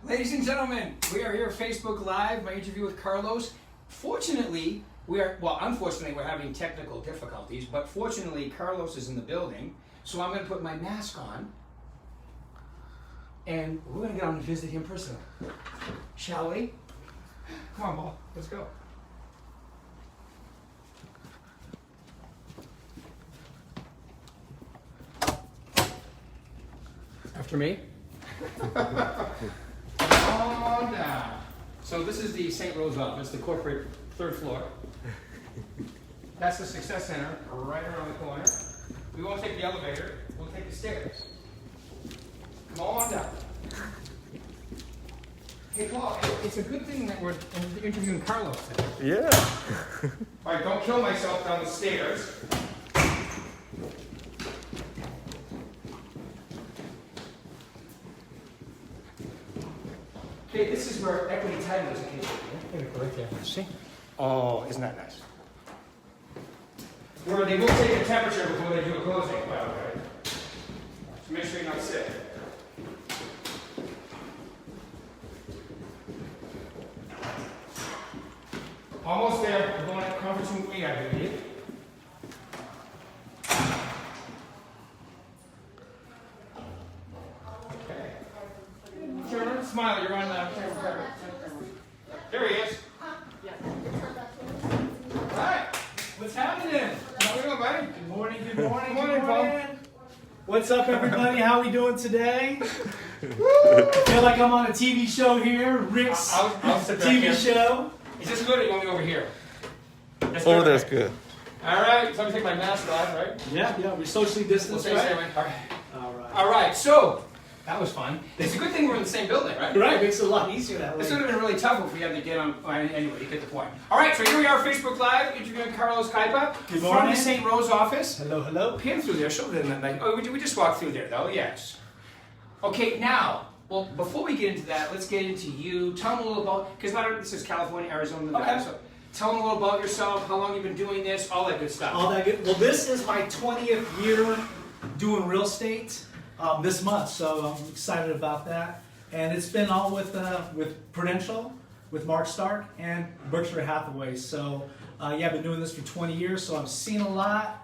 Ladies and gentlemen, we are here Facebook Live, my interview with Carlos. Fortunately, unfortunately, we're having technical difficulties, but fortunately, Carlos is in the building, so I'm going to put my mask on, and we're going to get on and visit him personally. Shall we? Come on, Paul, let's go. After me. Come on down. So this is the St. Rose office, the corporate third floor. That's the Success Center right around the corner. We won't take the elevator, we'll take the stairs. Come on down. Hey Paul, it's a good thing that we're interviewing Carlos today. Yeah. All right, don't kill myself down the stairs. Okay, this is where equity title is located. Right there. See? Oh, isn't that nice? Where they will take a temperature before they do a closing, by the way. So make sure you're not sick. Almost there. We're going to conference room E, I believe. Smile, you're on camera. There he is. Hi. What's happening? How we doing, buddy? Good morning, good morning, Good morning, Paul. What's up, everybody? How we doing today? I feel like I'm on a TV show here, Rick's I'll sit back TV here. show. Is this good or you want me over here? That's Oh, good? that's Okay. good. All right, so I'm going to take my mask off, right? Yeah, we're socially We'll distanced, stay right? the same way. All right. All right. All right, so that was fun. It's a good thing we're in the same building, right? Right, makes it a lot easier that way. This would have been really tough if we had to get on. Anyway, you get the point. All right, so here we are, Facebook Live, interviewing Carlos Caipa Good from morning. the St. Rose office. Hello, hello. Pan through there, show them that night. Oh, we just walked through there, though. Yes. Okay, now, well, before we get into that, let's get into you. Tell them a little about, because this is California, Arizona, Nevada. Okay. So tell them a little about yourself, how long you've been doing this, all that good stuff. All that good. Well, this is my 20th year doing real estate this month, so I'm excited about that. And it's been all with Prudential, with Mark Stark, and Berkshire Hathaway. So yeah, I've been doing this for 20 years, so I've seen a lot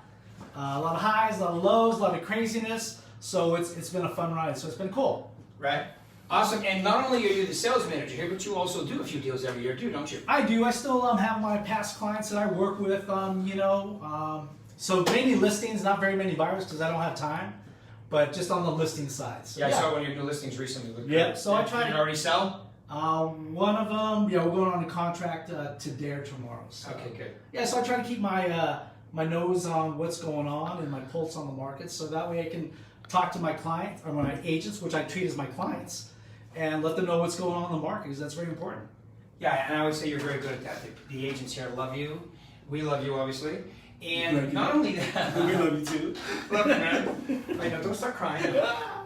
of highs, a lot of lows, a lot of craziness. So it's been a fun ride. So it's been cool. Right. Awesome. And not only are you the sales manager here, but you also do a few deals every year, too, don't you? I do. I still have my past clients that I work with. So mainly listings, not very many buyers because I don't have time. But just on the listing side. So, Yeah, I saw one of your new listings recently. Yeah, so I tried. Did you already sell? One of them, yeah, we're going on a contract to Dare tomorrow. So. Okay, good. Yeah, so I try to keep my my nose on what's going on and my pulse on the market, so that way I can talk to my clients or my agents, which I treat as my clients, and let them know what's going on in the market because that's very important. Yeah, and I would say you're very good at that. The agents here love you. We love you, obviously. And not only that, We love you too. love you, man. I know, don't start crying.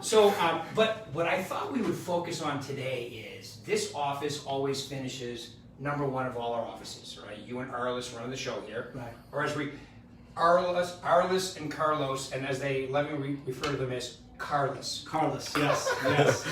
So, but what I thought we would focus on today is this office always finishes #1 of all our offices, right? You and Arliss run the show here. Right. Or as Arliss and Carlos, and as they let me refer to them as Carlos. Carlos, yes.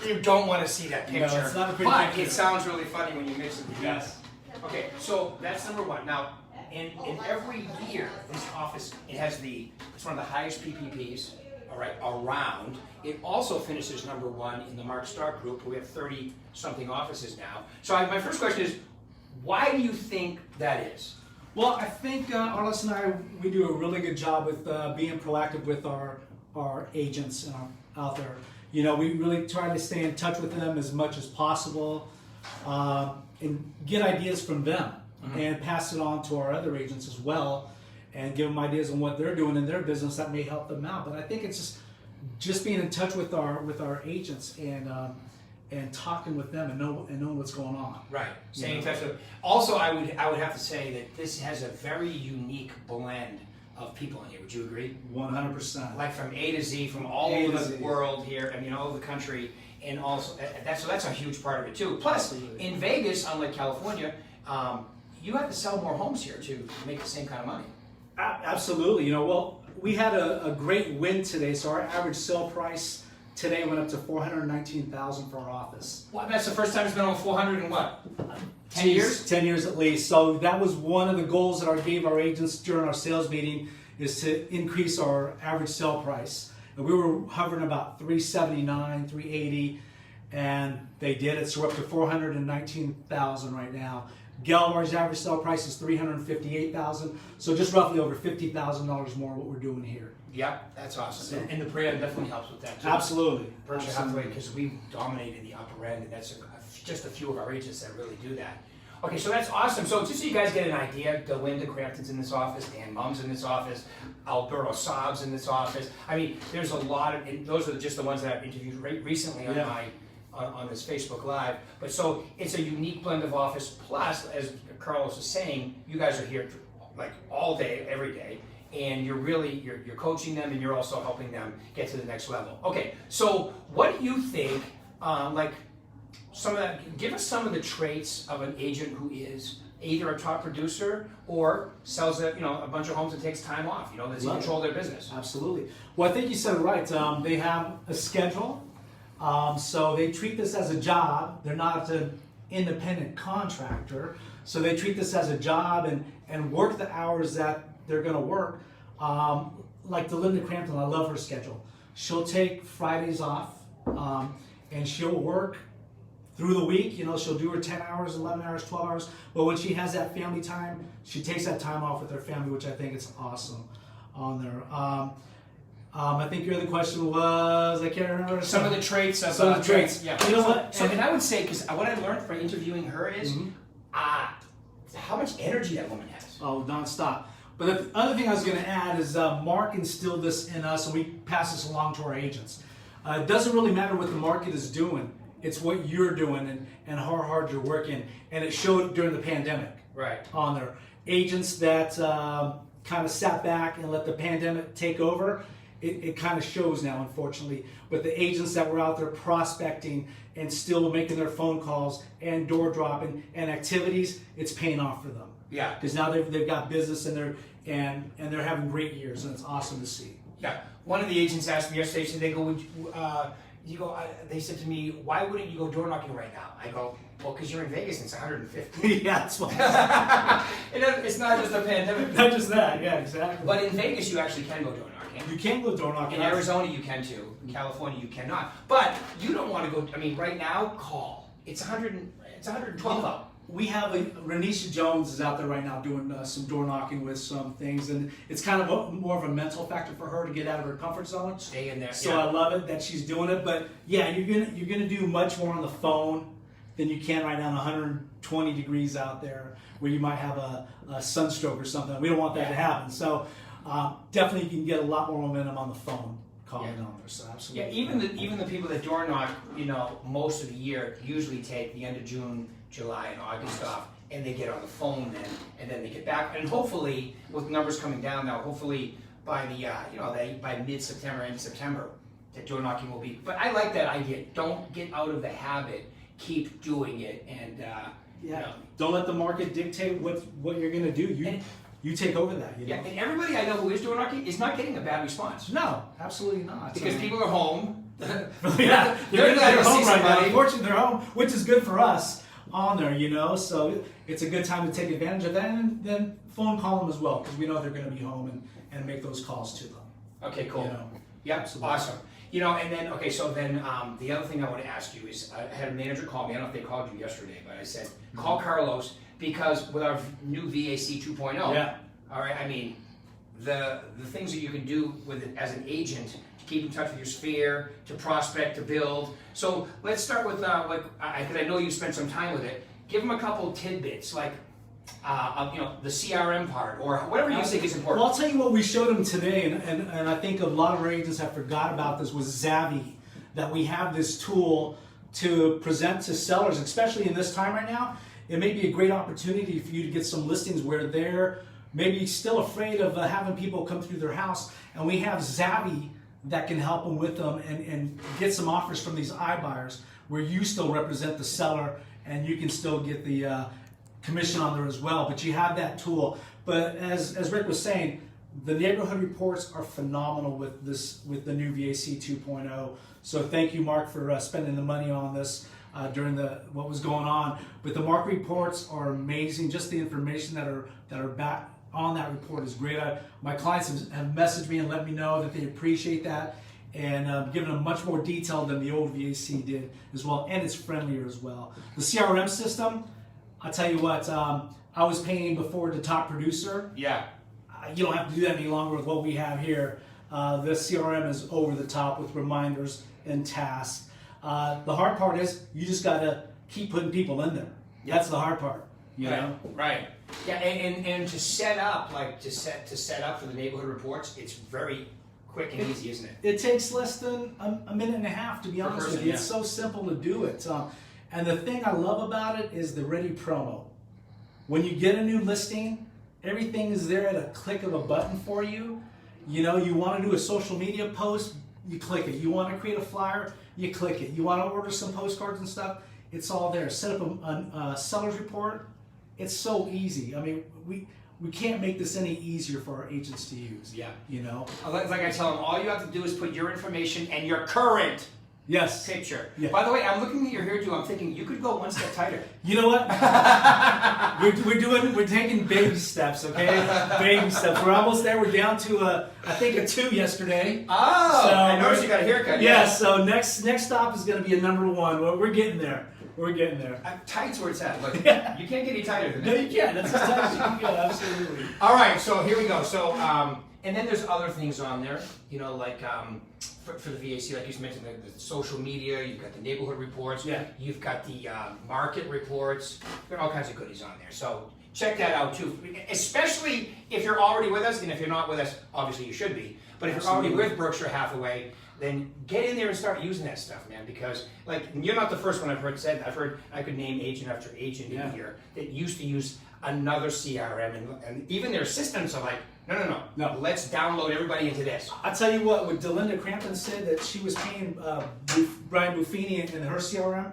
You don't want to see that picture, No, it's not a pretty but picture. it sounds really funny when you mix it together. Yes. Okay, so that's #1. Now, in every year, this office, it's one of the highest PPPs, all right, around. It also finishes #1 in the Mark Stark group. We have 30-something offices now. So my first question is, why do you think that is? Well, I think Arliss and I, we do a really good job with being proactive with our agents out there. You know, we really try to stay in touch with them as much as possible and get ideas from them and pass it on to our other agents as well and give them ideas on what they're doing in their business that may help them out. But I think it's just being in touch with our agents and talking with them and knowing what's going on. Right. Staying in touch with them. Also, I would have to say that this has a very unique blend of people in here. Would you agree? 100%. Like from A to Z, from all A to over Z. the world here, I mean, all over the country, and also that's a huge part of it too. Plus, Absolutely. in Vegas, unlike California, you have to sell more homes here to make the same kind of money. Absolutely. You know, well, we had a great win today, so our average sale price today went up to 419,000 for our office. Well, that's the first time it's been over 400 in what? 10 years? 10 years at least. So that was one of the goals that I gave our agents during our sales meeting, is to increase our average sale price. And we were hovering about 379, 380, and they did it. So we're up to 419,000 right now. Galvar's average sale price is 358,000. So just roughly over $50,000 more what we're doing here. Yep, that's awesome. And the brand definitely helps with that too. Absolutely. Berkshire Hathaway, because we've dominated the upper end, and that's just a few of our agents that really do that. Okay, so that's awesome. So just so you guys get an idea, Delinda Crampton's in this office, Dan Mum's in this office, Alberto Saab's in this office. I mean, there's a lot of, and those are just the ones that I've interviewed recently on on this Facebook Live. But so it's a unique blend of office. Plus, as Carlos was saying, you guys are here like all day, every day, and you're really you're coaching them, and you're also helping them get to the next level. Okay, so what do you think? Like some of that, give us some of the traits of an agent who is either a top producer or sells a bunch of homes and takes time off. That's in control of their business. Absolutely. Well, I think you said it right. They have a schedule. So they treat this as a job. They're not an independent contractor. So they treat this as a job and work the hours that they're going to work. Like Delinda Crampton, I love her schedule. She'll take Fridays off, and she'll work through the week. She'll do her 10 hours, 11 hours, 12 hours. But when she has that family time, she takes that time off with her family, which I think is awesome on there. I think your other question was, I can't remember. Some of the traits of some of the traits. Yeah. You know what? So, and I would say, because what I learned from interviewing her is how much energy that woman has. Oh, nonstop. But the other thing I was going to add is Mark instilled this in us, and we pass this along to our agents. It doesn't really matter what the market is doing. It's what you're doing and how hard you're working. And it showed during the pandemic. Right. On there. Agents that kind of sat back and let the pandemic take over, it kind of shows now, unfortunately. But the agents that were out there prospecting and still making their phone calls and door dropping and activities, it's paying off for them. Yeah. Because now they've got business and they're having great years, and it's awesome to see. Yeah. One of the agents asked me yesterday, they go, they said to me, why wouldn't you go door knocking right now? I go, well, because you're in Vegas and it's 150. Yeah, that's what. It's not just a pandemic. Not just that, yeah, exactly. But in Vegas, you actually can go door knocking. You can go door knocking. In Arizona, you can too. In California, you cannot. But you don't want to go. I mean, right now, call. It's 112 out. We have Renisha Jones is out there right now doing some door knocking with some things, and it's kind of more of a mental factor for her to get out of her comfort zone. Stay in there. So I love it that she's doing it. But yeah, you're gonna do much more on the phone than you can right now. 120 degrees out there, where you might have a sunstroke or something. We don't want that to happen. So definitely you can get a lot more momentum on the phone calling on there. So absolutely. Yeah, even the people that door knock, most of the year usually take the end of June, July, and August off, and they get on the phone then, and then they get back. And hopefully, with numbers coming down now, hopefully by the by mid-September, end of September, that door knocking will be. But I like that idea. Don't get out of the habit. Keep doing it, and don't let the market dictate what you're gonna do. You take over that. Yeah, and everybody I know who is door knocking is not getting a bad response. No, absolutely not. Because people are home. They're home right now. Unfortunately, they're home, which is good for us on there, So it's a good time to take advantage of that, and then phone call them as well, because we know they're going to be home and make those calls to them. Okay, cool. Yep, absolutely. Awesome. And then the other thing I want to ask you is I had a manager call me. I don't know if they called you yesterday, but I said call Carlos, because with our new VAC 2.0. Yeah. All right. I mean, the things that you can do with it as an agent to keep in touch with your sphere, to prospect, to build. So let's start with because I know you spent some time with it. Give them a couple tidbits, like the CRM part or whatever you think is important. Well, I'll tell you what we showed them today, and I think a lot of our agents have forgot about this, was Zavvy, that we have this tool to present to sellers, especially in this time right now. It may be a great opportunity for you to get some listings where they're maybe still afraid of having people come through their house, and we have Zavvy that can help them with them and get some offers from these iBuyers where you still represent the seller and you can still get the commission on there as well. But you have that tool. But as Rick was saying, the neighborhood reports are phenomenal with the new VAC 2.0. So thank you, Mark, for spending the money on this during what was going on. But the market reports are amazing. Just the information that are back on that report is great. My clients have messaged me and let me know that they appreciate that, and given them much more detail than the old VAC did as well, and it's friendlier as well. The CRM system, I'll tell you what, I was paying before the top producer. Yeah. You don't have to do that any longer with what we have here. The CRM is over the top with reminders and tasks. The hard part is you just got to keep putting people in there. That's the hard part. You know? Right. Yeah, and to set up, like to set up for the neighborhood reports, it's very quick and easy, isn't it? It takes less than a minute and a half, to be honest with you. It's so simple to do it. And the thing I love about it is the ready promo. When you get a new listing, everything is there at a click of a button for you. You know, you want to do a social media post, you click it. You want to create a flyer, you click it. You want to order some postcards and stuff, it's all there. Set up a seller's report. It's so easy. I mean, we can't make this any easier for our agents to use. Yeah. You know? Like I tell them, all you have to do is put your information and your current picture. Yeah. By the way, I'm looking at your hairdo. I'm thinking you could go one step tighter. You know what? we're taking baby steps, okay? Baby steps. We're almost there. We're down to I think a 2 yesterday. Oh, so I noticed you got a haircut. Yeah. So next stop is going to be a number 1. Well, we're getting there. We're getting there. Tight's where it's at. Look, you can't get any tighter than that. No, you can't. That's as tight as you can go. Absolutely. All right. So here we go. So and then there's other things on there. You know, like for the VAC, like you mentioned, the social media. You've got the neighborhood reports. Yeah. You've got the market reports. There are all kinds of goodies on there. So check that out too. Especially if you're already with us, and if you're not with us, obviously you should be. But if you're already with Berkshire Hathaway, then get in there and start using that stuff, man. Because like you're not the first one I've heard said. I've heard I could name agent after agent in here that used to use another CRM, and even their assistants are like, no. Let's download everybody into this. I'll tell you what Delinda Crampton said that she was paying Brian Buffini in her CRM.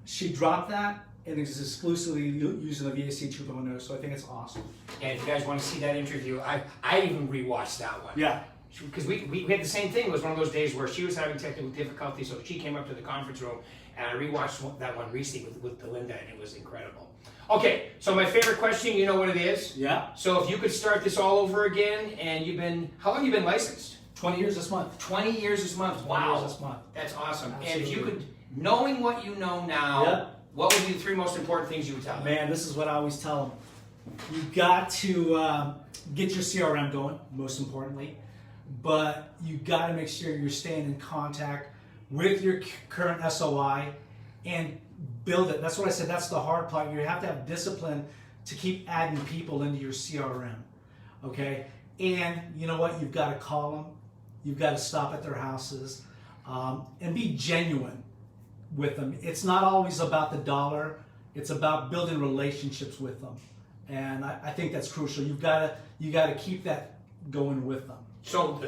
She dropped that and is exclusively using the VAC 2.0. So I think it's awesome. And if you guys want to see that interview, I even rewatched that one. Yeah. Because we had the same thing. It was one of those days where she was having technical difficulties, so she came up to the conference room, and I rewatched that one recently with Delinda, and it was incredible. Okay, so my favorite question, you know what it is? Yeah. So if you could start this all over again, and how long have you been licensed? 20 years this month. 20 years this month. 20 years this month. That's awesome. Absolutely. And if you could, knowing what you know now, what would be the 3 most important things you would tell them? Man, this is what I always tell them. You got to get your CRM going, most importantly. But you got to make sure you're staying in contact with your current SOI and build it. That's what I said. That's the hard part. You have to have discipline to keep adding people into your CRM. Okay? And you know what? You've got to call them. You've got to stop at their houses and be genuine with them. It's not always about the dollar. It's about building relationships with them. And I think that's crucial. You got to keep that going with them. So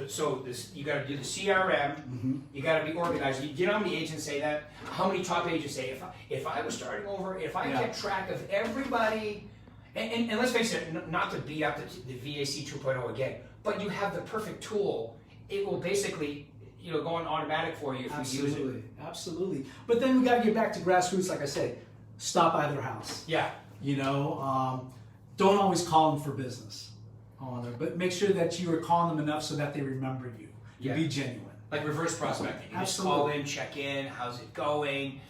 you got to do the CRM. Mm-hmm. You got to be organized. Do you know how many agents say that? How many top agents say if I was starting over, if I kept track of everybody, and let's face it, not to beat up the VAC 2.0 again, but you have the perfect tool. It will basically go on automatic for you if you use it. Absolutely. But then we got to get back to grassroots. Like I said, stop by their house. Yeah. Don't always call them for business on there, but make sure that you are calling them enough so that they remember you. Be genuine. Like reverse prospecting. You Absolutely. Just call in, check in, how's it going?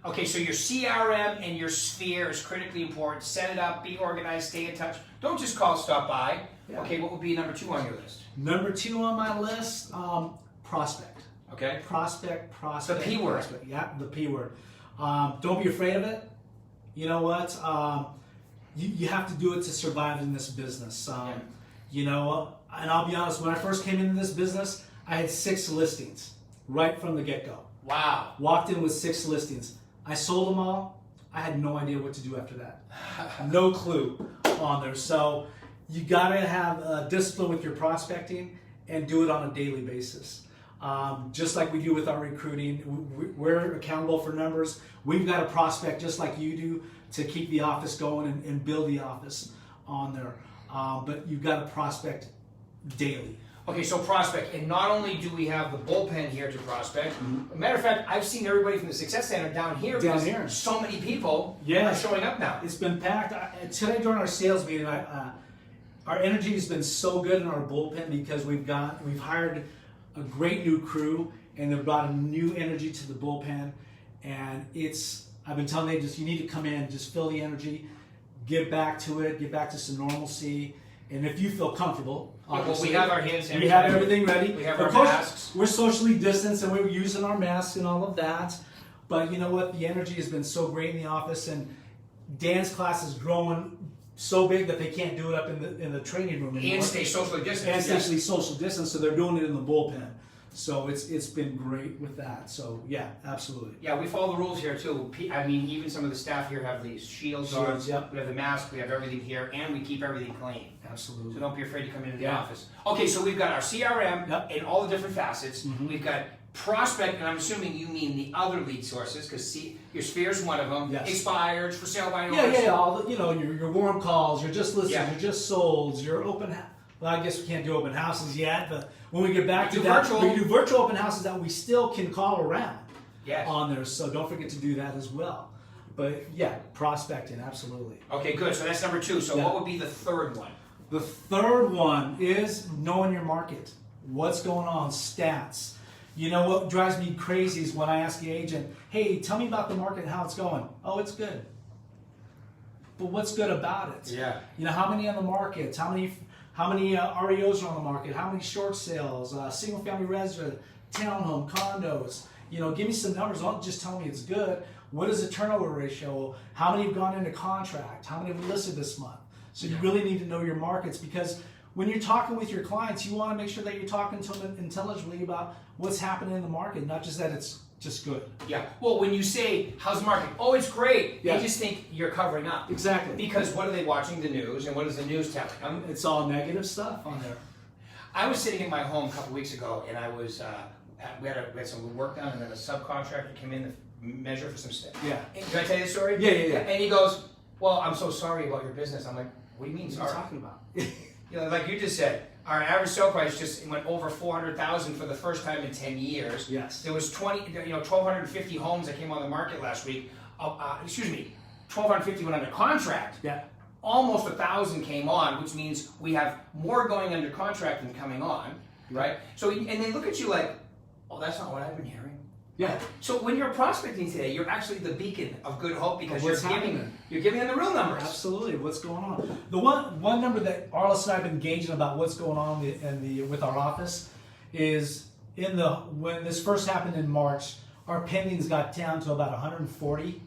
Okay, so your CRM and your sphere is critically important. Set it up, be organized, stay in touch. Don't just call, stop by. Yeah. Okay, what would be number 2 on your list? Number 2 on my list, prospect. Okay. Prospect. The P word. Prospect. Yeah, the P word. Don't be afraid of it. You know what? You have to do it to survive in this business. And I'll be honest, when I first came into this business, I had 6 listings right from the get-go. Wow. Walked in with 6 listings. I sold them all. I had no idea what to do after that. No clue on there. So you got to have discipline with your prospecting and do it on a daily basis. Just like we do with our recruiting, we're accountable for numbers. We've got to prospect just like you do to keep the office going and build the office on there. But you've got to prospect daily. Okay, so prospect, and not only do we have the bullpen here to prospect, matter of fact, I've seen everybody from the Success Center down here because so many people are showing up now. It's been packed. Today during our sales meeting, our energy has been so good in our bullpen because we've hired a great new crew and they've brought a new energy to the bullpen, and I've been telling them just you need to come in, just feel the energy, get back to it, get back to some normalcy. And if you feel comfortable, well, we have our hand sanitizer. We have everything ready. We have our masks. We're socially distanced and we're using our masks and all of that. But you know what? The energy has been so great in the office, and Dan's class is growing so big that they can't do it up in the training room anymore. And stay socially distanced. And stay social distance, so they're doing it in the bullpen. So it's been great with that. So yeah, absolutely. Yeah, we follow the rules here too. I mean, even some of the staff here have these shields on. Yep. We have the mask, we have everything here, and we keep everything clean. Absolutely. So don't be afraid to come into the office. Okay, so we've got our CRM and all the different facets. We've got prospect, and I'm assuming you mean the other lead sources, because your Sphere is one of them. Yes. Expired, for sale by owners. Yeah. All the, your warm calls, your just listings, your just solds, your open. Well, I guess we can't do open houses yet, but when we get back to that, we do virtual open houses that we still can call around on there. So don't forget to do that as well. But yeah, prospecting, absolutely. Okay, good. So that's number 2. So what would be the third one? The third one is knowing your market. What's going on? Stats. You know what drives me crazy is when I ask the agent, hey, tell me about the market and how it's going. Oh, it's good. But what's good about it? Yeah. You know, how many on the market? How many REOs are on the market? How many short sales? Single family resident, townhome, condos. You know, give me some numbers. Don't just tell me it's good. What is the turnover ratio? How many have gone into contract? How many have listed this month? So you really need to know your markets, because when you're talking with your clients, you want to make sure that you're talking to them intelligently about what's happening in the market, not just that it's just good. Yeah. Well, when you say, how's the market? Oh, it's great. They just think you're covering up. Exactly. Because what are they watching? The news. And what is the news telling them? It's all negative stuff on there. I was sitting in my home a couple weeks ago, and I was, we had some work done, and then a subcontractor came in to measure for some stuff. Yeah. And, did I tell you the story? Yeah. And he goes, well, I'm so sorry about your business. I'm like, what do you mean sorry? What are you talking about? You know, like you just said, our average sale price just went over $400,000 for the first time in 10 years. Yes. There was 1,250 homes that came on the market last week. 1,250 went under contract. Yeah. Almost 1,000 came on, which means we have more going under contract than coming on, right? So, and they look at you like, oh, that's not what I've been hearing. Yeah. So when you're prospecting today, you're actually the beacon of good hope, because you're happening? giving them the real numbers. Absolutely. What's going on? The one number that Arliss and I have been engaging about what's going on with our office is when this first happened in March, our pendings got down to about 140.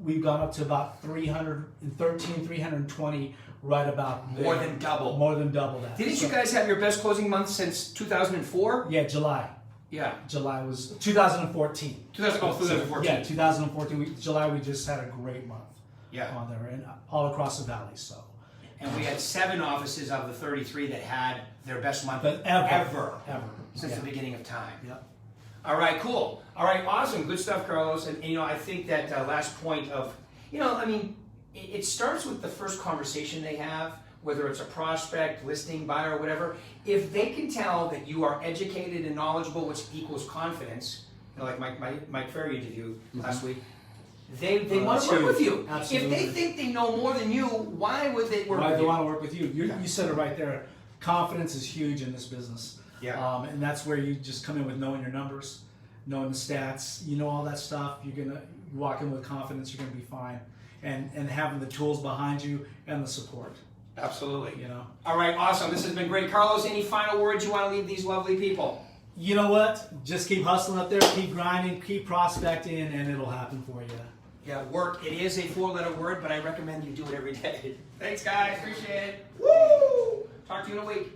We've gone up to about 313, 320, right about there. More than double. More than double that. Didn't you guys have your best closing month since 2004? Yeah, July. Yeah. July was 2014. 2014. Yeah, 2014. July we just had a great month. Yeah. On there and all across the valley. So. And we had 7 offices of the 33 that had their best month ever since the beginning of time. Yep. All right, cool. All right, awesome. Good stuff, Carlos. And I think that last point of, it starts with the first conversation they have, whether it's a prospect, listing, buyer, or whatever. If they can tell that you are educated and knowledgeable, which equals confidence, like Mike Ferry interview last week, they want to work with you. Absolutely. If they think they know more than you, why would they work with you? Why they want to work with you? You said it right there. Confidence is huge in this business. Yeah. And that's where you just come in with knowing your numbers, knowing the stats, all that stuff. You're gonna walk in with confidence. You're gonna be fine, and having the tools behind you and the support. Absolutely. All right, awesome. This has been great. Carlos, any final words you want to leave these lovely people? You know what? Just keep hustling up there, keep grinding, keep prospecting, and it'll happen for you. Yeah, work. It is a 4-letter word, but I recommend you do it every day. Thanks, guys. Appreciate it. Woo! Talk to you in a week.